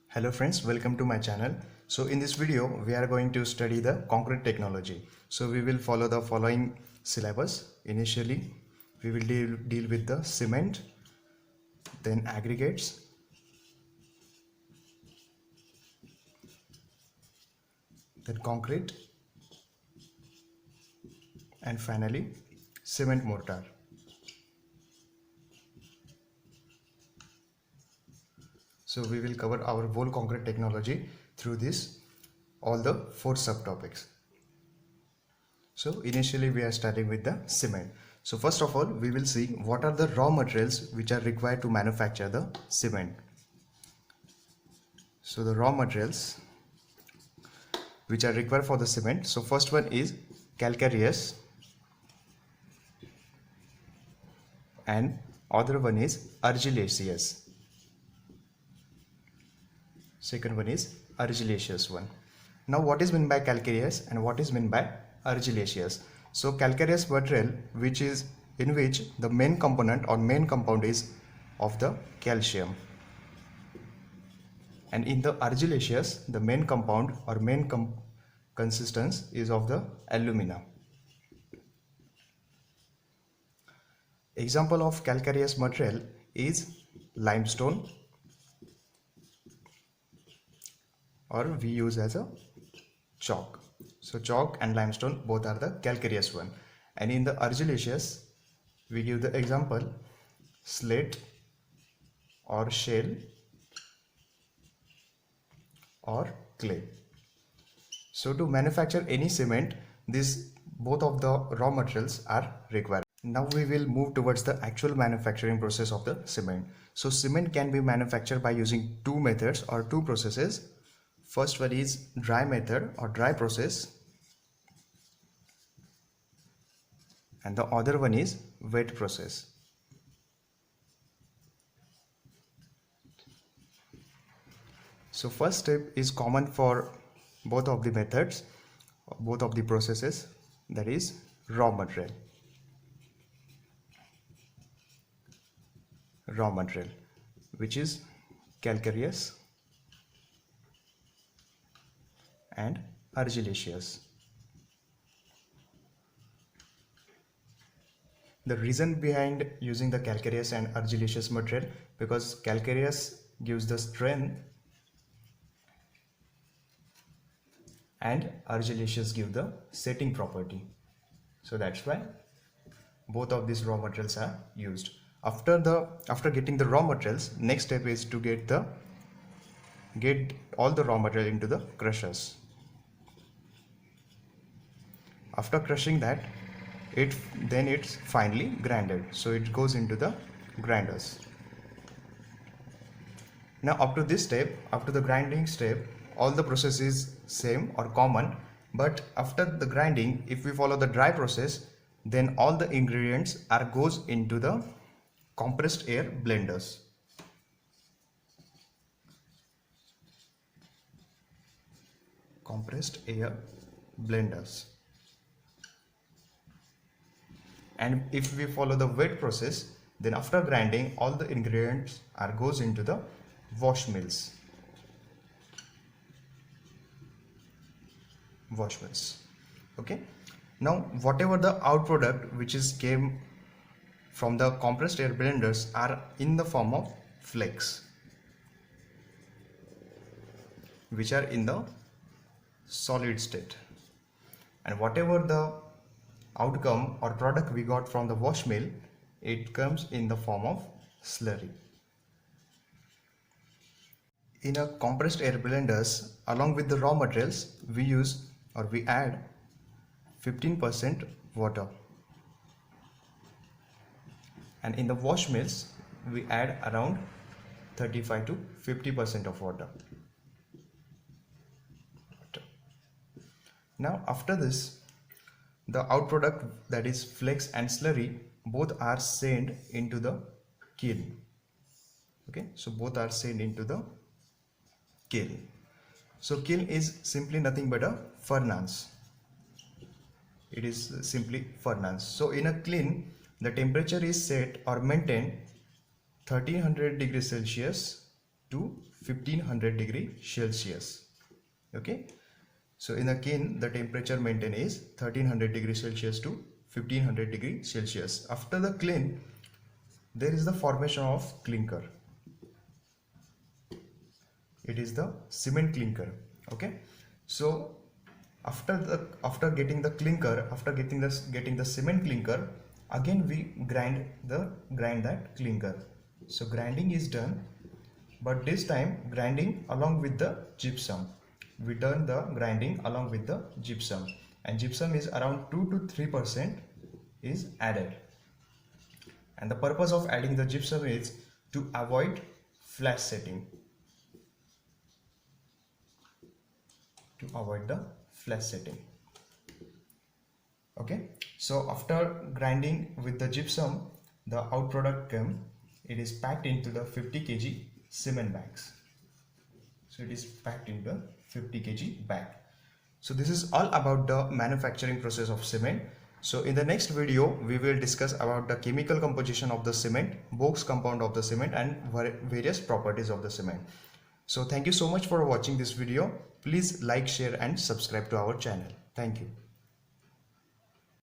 Hello friends, welcome to my channel. So in this video we are going to study the concrete technology. So we will follow the following syllabus. Initially we will deal with the cement, then aggregates, then concrete, and finally cement mortar. So we will cover our whole concrete technology through this all the four subtopics. So initially we are starting with the cement. So first of all we will see what are the raw materials which are required to manufacture the cement. So the raw materials which are required for the cement. So first one is calcareous and other one is argillaceous. Second one is argillaceous one. Now what is meant by calcareous and what is meant by argillaceous? So calcareous material which is in which the main component or main compound is of the calcium, and in the argillaceous the main compound or main consistence is of the alumina. Example of calcareous material is limestone, or we use as a chalk. So chalk and limestone both are the calcareous one, and in the argillaceous we give the example slate or shale or clay. So to manufacture any cement, these both of the raw materials are required. Now we will move towards the actual manufacturing process of the cement. So cement can be manufactured by using two methods or two processes. First one is dry method or dry process, and the other one is wet process. So first step is common for both of the methods, both of the processes, that is raw material. Raw material which is calcareous and argillaceous. The reason behind using the calcareous and argillaceous material, because calcareous gives the strength and argillaceous give the setting property. So that's why both of these raw materials are used. After getting the raw materials, next step is to get all the raw material into the crushers. After crushing that, then it's finely grinded, so it goes into the grinders. Now up to this step, after the grinding step, all the process is same or common, but after the grinding, if we follow the dry process, then all the ingredients goes into the compressed air blenders. Compressed air blenders. And if we follow the wet process, then after grinding all the ingredients goes into the wash mills. Okay, now whatever the out product which is came from the compressed air blenders are in the form of flakes, which are in the solid state, and whatever the outcome or product we got from the wash mill, it comes in the form of slurry. In a compressed air blenders, along with the raw materials, we add 15% water, and in the wash mills we add around 35 to 50% of water. Now after this, the out product, that is flakes and slurry, both are sent into the kiln. Okay, so both are sent into the kiln. So kiln is simply nothing but a furnace. It is simply furnace. So in a kiln, the temperature is set or maintained 1300 degrees Celsius to 1500 degree Celsius. Okay, so in a kiln the temperature maintained is 1300 degree Celsius to 1500 degree Celsius. After the kiln there is the formation of clinker. It is the cement clinker. Okay, so after getting the clinker, after getting the cement clinker, again we grind that clinker. So grinding is done, but this time grinding along with the gypsum. We done the grinding along with the gypsum, and gypsum is around 2 to 3% is added. And the purpose of adding the gypsum is to avoid flash setting. Okay, so after grinding with the gypsum, the out product came. It is packed into the 50 kg cement bags. So it is packed into the 50 kg bag. So this is all about the manufacturing process of cement. So in the next video we will discuss about the chemical composition of the cement, Box compound of the cement, and various properties of the cement. So thank you so much for watching this video. Please like, share and subscribe to our channel. Thank you.